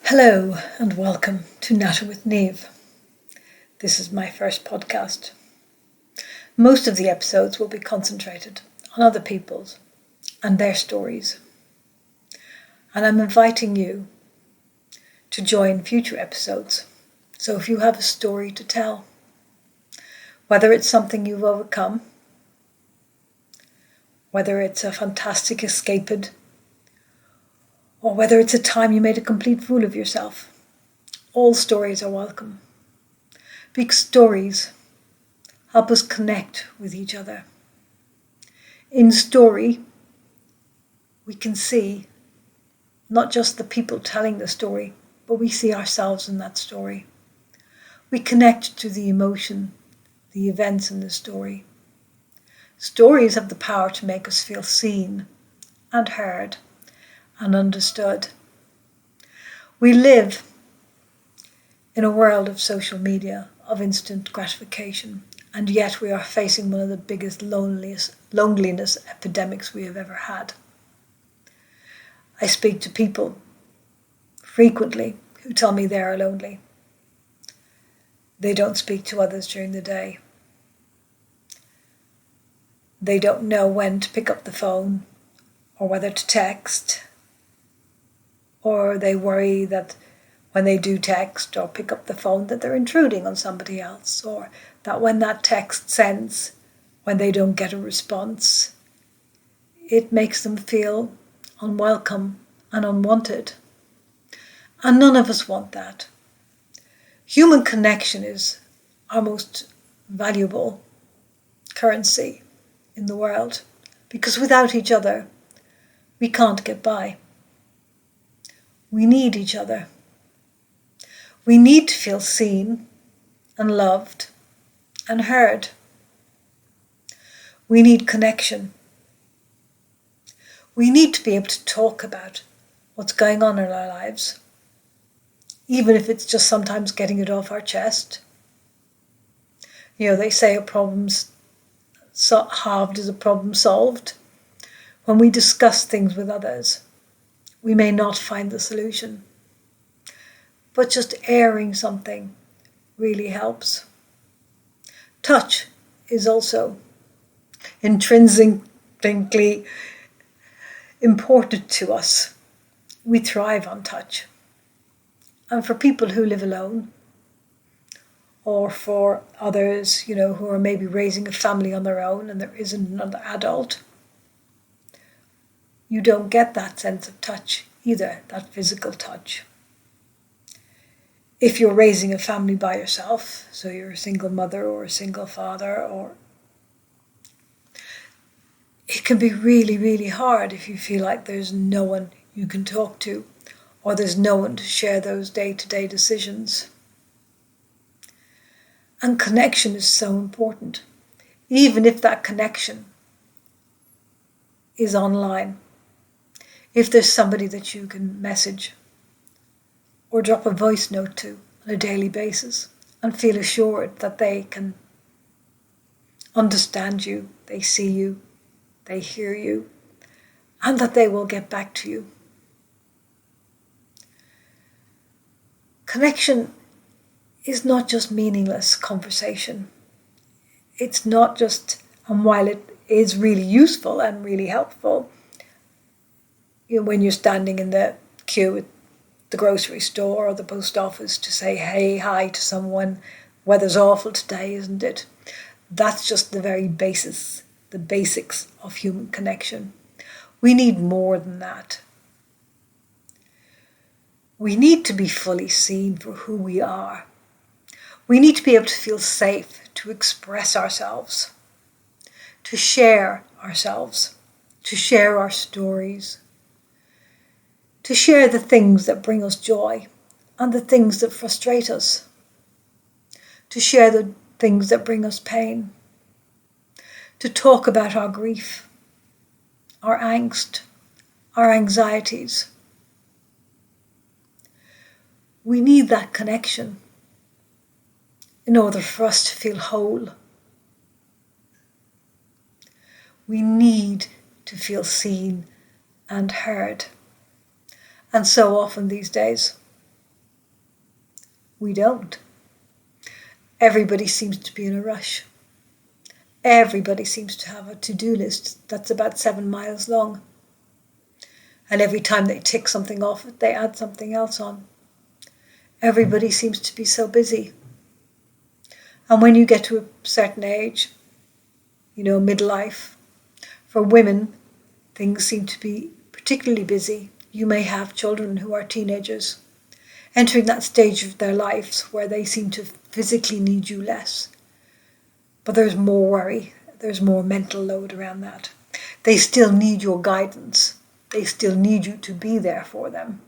Hello and welcome to Natter with Niamh. This is my first podcast. Most of the episodes will be concentrated on other people's and their stories. And I'm inviting you to join future episodes. So if you have a story to tell, whether it's something you've overcome, whether it's a fantastic escapade, or whether it's a time you made a complete fool of yourself, all stories are welcome. Because stories help us connect with each other. In story, we can see not just the people telling the story, but we see ourselves in that story. We connect to the emotion, the events in the story. Stories have the power to make us feel seen and heard and understood. We live in a world of social media, of instant gratification, and yet we are facing one of the biggest loneliness epidemics we have ever had. I speak to people frequently who tell me they are lonely. They don't speak to others during the day. They don't know when to pick up the phone or whether to text, or they worry that when they do text or pick up the phone that they're intruding on somebody else, or that when that text sends, when they don't get a response, it makes them feel unwelcome and unwanted. And none of us want that. Human connection is our most valuable currency in the world, because without each other, we can't get by. We need each other. We need to feel seen and loved and heard. We need connection. We need to be able to talk about what's going on in our lives, even if it's just sometimes getting it off our chest. They say a problem's halved is a problem solved. When we discuss things with others, we may not find the solution, but just airing something really helps. Touch is also intrinsically important to us. We thrive on touch. And for people who live alone, or for others, who are maybe raising a family on their own and there isn't another adult, you don't get that sense of touch either, that physical touch. If you're raising a family by yourself, so you're a single mother or a single father, it can be really, really hard if you feel like there's no one you can talk to, or there's no one to share those day-to-day decisions. And connection is so important, even if that connection is online. If there's somebody that you can message or drop a voice note to on a daily basis and feel assured that they can understand you, they see you, they hear you, and that they will get back to you. Connection is not just meaningless conversation. It's not just, and while it is really useful and really helpful, when you're standing in the queue at the grocery store or the post office to say hey, hi to someone, weather's awful today, isn't it? That's just the very basis, the basics of human connection. We need more than that. We need to be fully seen for who we are. We need to be able to feel safe to express ourselves, to share ourselves, to share our stories, to share the things that bring us joy and the things that frustrate us, to share the things that bring us pain, to talk about our grief, our angst, our anxieties. We need that connection in order for us to feel whole. We need to feel seen and heard. And so often these days, We don't. Everybody seems to be in a rush. Everybody seems to have a to-do list that's about 7 miles long. And every time they tick something off, they add something else on. Everybody seems to be so busy. And when you get to a certain age, midlife, for women, things seem to be particularly busy. You may have children who are teenagers, entering that stage of their lives where they seem to physically need you less. But there's more worry, there's more mental load around that. They still need your guidance. They still need you to be there for them.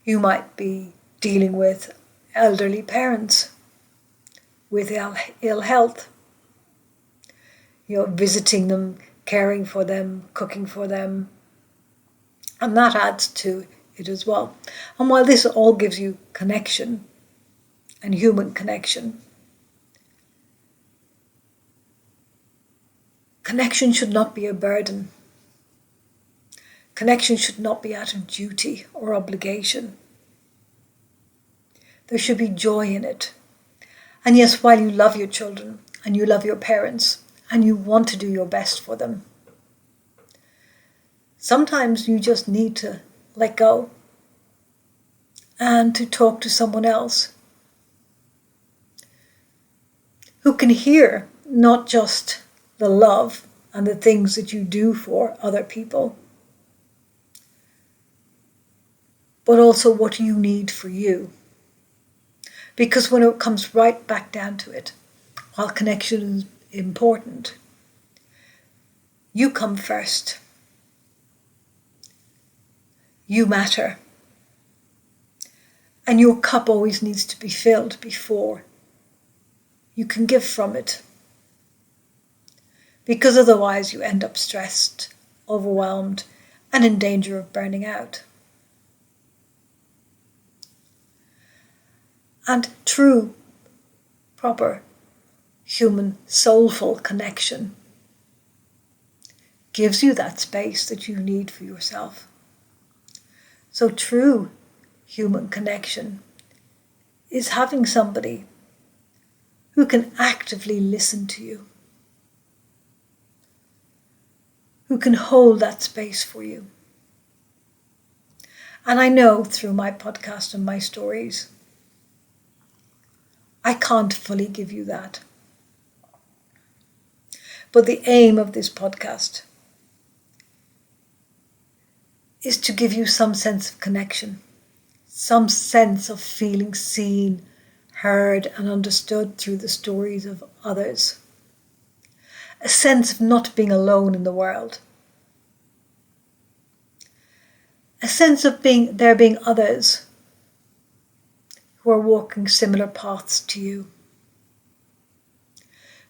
You might be dealing with elderly parents with ill health, visiting them, caring for them, cooking for them, and that adds to it as well. And while this all gives you connection and human connection, connection should not be a burden. Connection should not be out of duty or obligation. There should be joy in it. And yes, while you love your children and you love your parents and you want to do your best for them, sometimes you just need to let go and to talk to someone else who can hear not just the love and the things that you do for other people, but also what you need for you. Because when it comes right back down to it, while connection is important, you come first. You matter. And your cup always needs to be filled before you can give from it. Because otherwise you end up stressed, overwhelmed, and in danger of burning out. And true, proper, human, soulful connection gives you that space that you need for yourself. So true human connection is having somebody who can actively listen to you, who can hold that space for you. And I know through my podcast and my stories, I can't fully give you that. But the aim of this podcast is to give you some sense of connection, some sense of feeling seen, heard and understood through the stories of others. A sense of not being alone in the world. A sense of there being others who are walking similar paths to you,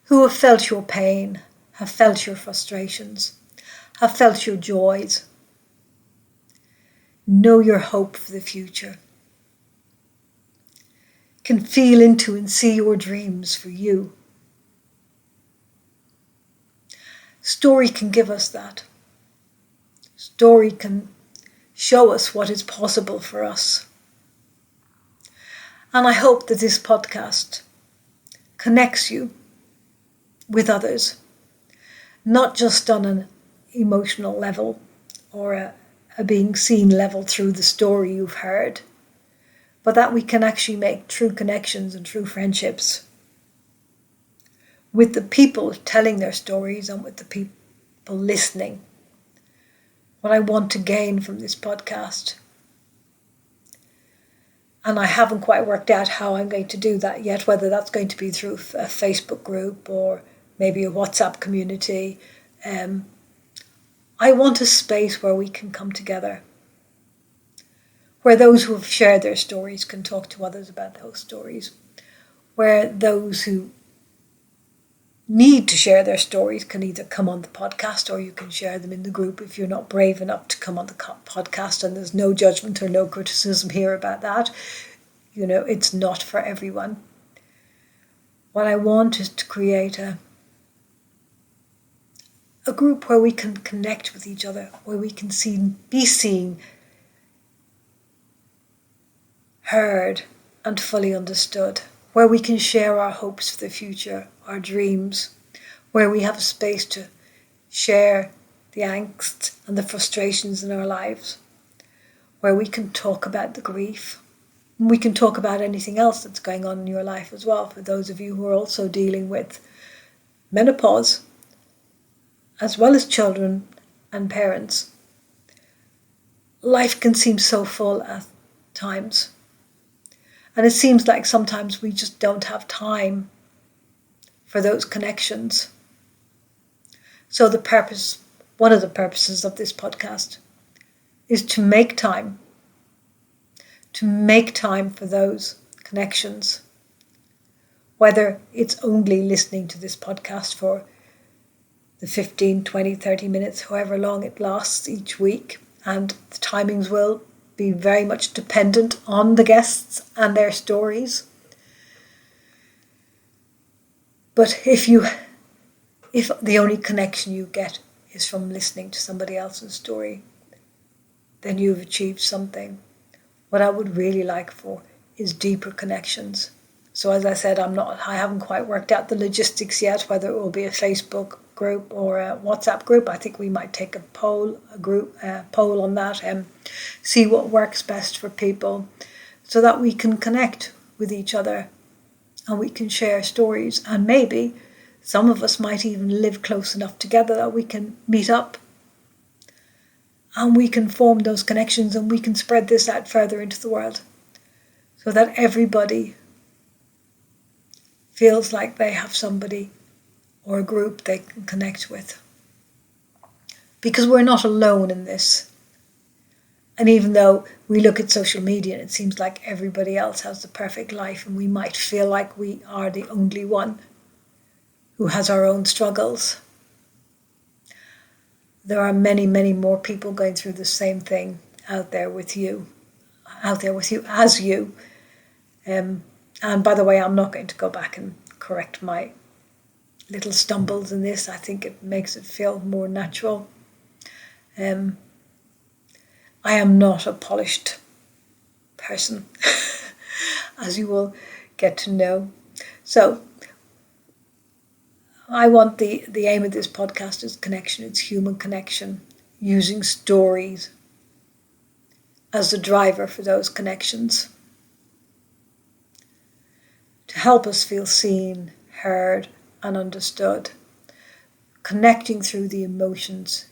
who have felt your pain, have felt your frustrations, have felt your joys, know your hope for the future, can feel into and see your dreams for you. Story can give us that. Story can show us what is possible for us. And I hope that this podcast connects you with others, not just on an emotional level or a being seen level through the story you've heard, but that we can actually make true connections and true friendships with the people telling their stories and with the people listening. What I want to gain from this podcast. And I haven't quite worked out how I'm going to do that yet, whether that's going to be through a Facebook group or maybe a WhatsApp community. I want a space where we can come together, where those who have shared their stories can talk to others about those stories, where those who need to share their stories can either come on the podcast or you can share them in the group if you're not brave enough to come on the podcast, and there's no judgment or no criticism here about that. It's not for everyone. What I want is to create a group where we can connect with each other, where we can be seen, heard and fully understood, where we can share our hopes for the future, our dreams, where we have a space to share the angst and the frustrations in our lives, where we can talk about the grief. And we can talk about anything else that's going on in your life as well, for those of you who are also dealing with menopause, as well as children and parents. Life can seem so full at times. And it seems like sometimes we just don't have time for those connections. So one of the purposes of this podcast is to make time for those connections. Whether it's only listening to this podcast for the 15, 20, 30 minutes, however long it lasts each week, and the timings will be very much dependent on the guests and their stories. But if the only connection you get is from listening to somebody else's story, then you've achieved something. What I would really like for is deeper connections. So as I said, I haven't quite worked out the logistics yet, whether it will be a Facebook group or a WhatsApp group. I think we might take a poll on that and see what works best for people, so that we can connect with each other and we can share stories, and maybe some of us might even live close enough together that we can meet up and we can form those connections, and we can spread this out further into the world, so that everybody feels like they have somebody or a group they can connect with. Because we're not alone in this. And even though we look at social media and it seems like everybody else has the perfect life, and we might feel like we are the only one who has our own struggles, there are many, many more people going through the same thing out there with you as you. And by the way, I'm not going to go back and correct my little stumbles in this. I think it makes it feel more natural. I am not a polished person, as you will get to know. So I want the aim of this podcast is connection. It's human connection, using stories as the driver for those connections, to help us feel seen, heard, and understood, connecting through the emotions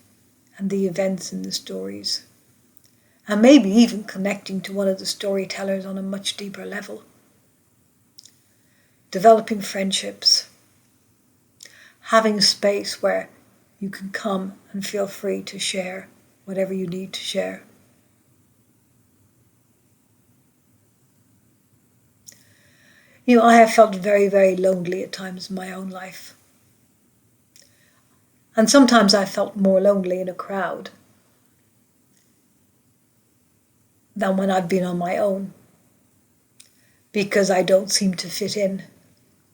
and the events in the stories, and maybe even connecting to one of the storytellers on a much deeper level, developing friendships, having a space where you can come and feel free to share whatever you need to share. I have felt very, very lonely at times in my own life. And sometimes I felt more lonely in a crowd than when I've been on my own, because I don't seem to fit in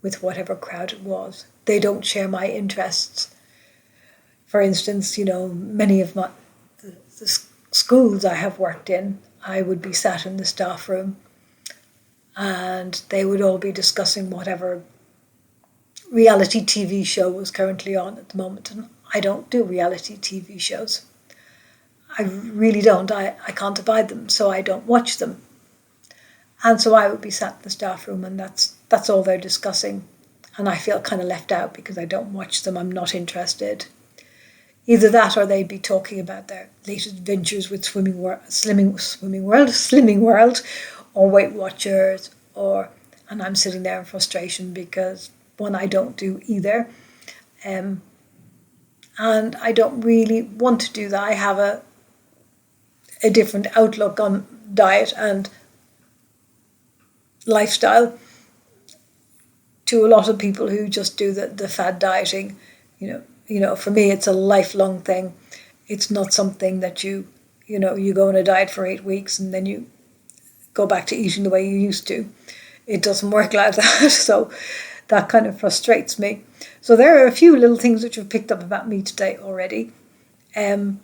with whatever crowd it was. They don't share my interests. For instance, many of the schools I have worked in, I would be sat in the staff room and they would all be discussing whatever reality TV show was currently on at the moment. And I don't do reality TV shows. I really don't. I can't abide them, so I don't watch them. And so I would be sat in the staff room, and that's all they're discussing. And I feel kind of left out because I don't watch them. I'm not interested. Either that, or they'd be talking about their latest ventures with Slimming World, or Weight Watchers, and I'm sitting there in frustration because one, I don't do either, and I don't really want to do that. I have a different outlook on diet and lifestyle to a lot of people who just do the fad dieting. For me, it's a lifelong thing. It's not something that you go on a diet for 8 weeks and then you go back to eating the way you used to. It doesn't work like that. So that kind of frustrates me. So there are a few little things that you've picked up about me today already. I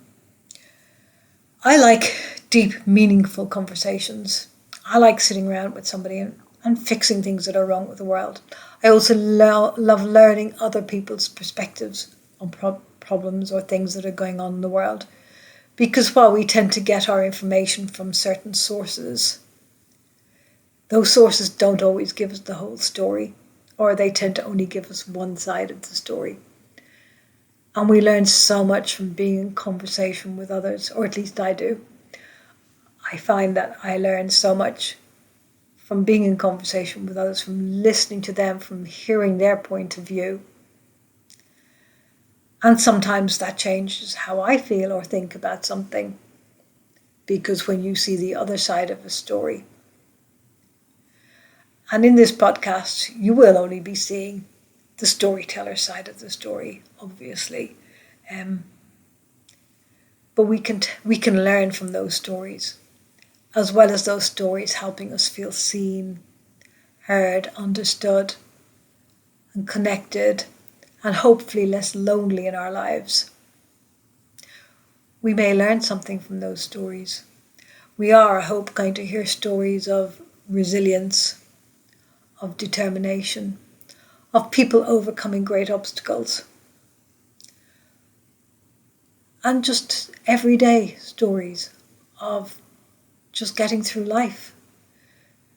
like deep, meaningful conversations. I like sitting around with somebody and fixing things that are wrong with the world. I also love learning other people's perspectives on problems or things that are going on in the world. Because while we tend to get our information from certain sources, those sources don't always give us the whole story, or they tend to only give us one side of the story. And we learn so much from being in conversation with others, or at least I do. I find that I learn so much from being in conversation with others, from listening to them, from hearing their point of view. And sometimes that changes how I feel or think about something, because when you see the other side of a story. And in this podcast, you will only be seeing the storyteller side of the story, obviously. But we can learn from those stories, as well as those stories helping us feel seen, heard, understood, and connected, and hopefully less lonely in our lives. We may learn something from those stories. We are, I hope, going to hear stories of resilience, of determination, of people overcoming great obstacles, and just everyday stories of just getting through life.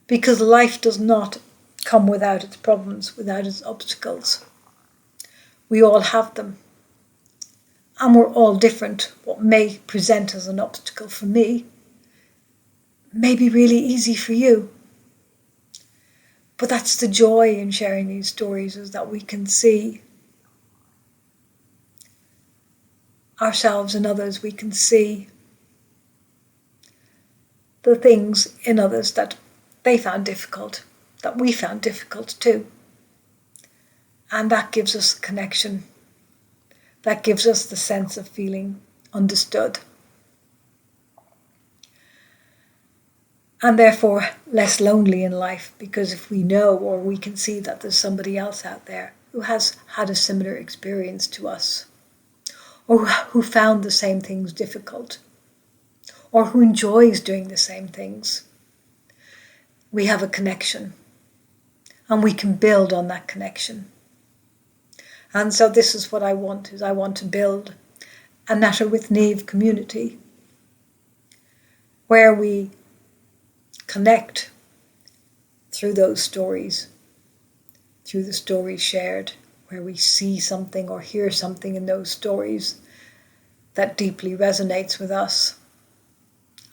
Because life does not come without its problems, without its obstacles. We all have them. And we're all different. What may present as an obstacle for me may be really easy for you. But that's the joy in sharing these stories, is that we can see ourselves in others. We can see the things in others that they found difficult, that we found difficult too. And that gives us a connection. That gives us the sense of feeling understood. And therefore less lonely in life, because if we know or we can see that there's somebody else out there who has had a similar experience to us, or who found the same things difficult, or who enjoys doing the same things, we have a connection, and we can build on that connection. And so this is what I want, is I want to build a Natter with Niamh community, where we connect through those stories, through the stories shared, where we see something or hear something in those stories that deeply resonates with us,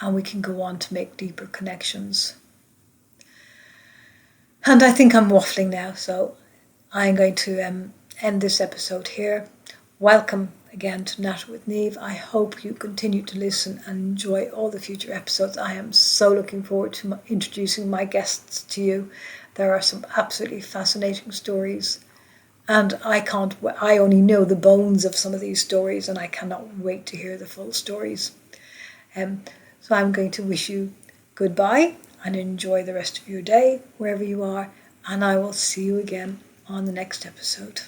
and we can go on to make deeper connections. And I think I'm waffling now, so I'm going to end this episode here. Welcome again to Natter with Niamh. I hope you continue to listen and enjoy all the future episodes. I am so looking forward to introducing my guests to you. There are some absolutely fascinating stories, and I only know the bones of some of these stories, and I cannot wait to hear the full stories. So I'm going to wish you goodbye and enjoy the rest of your day wherever you are, and I will see you again on the next episode.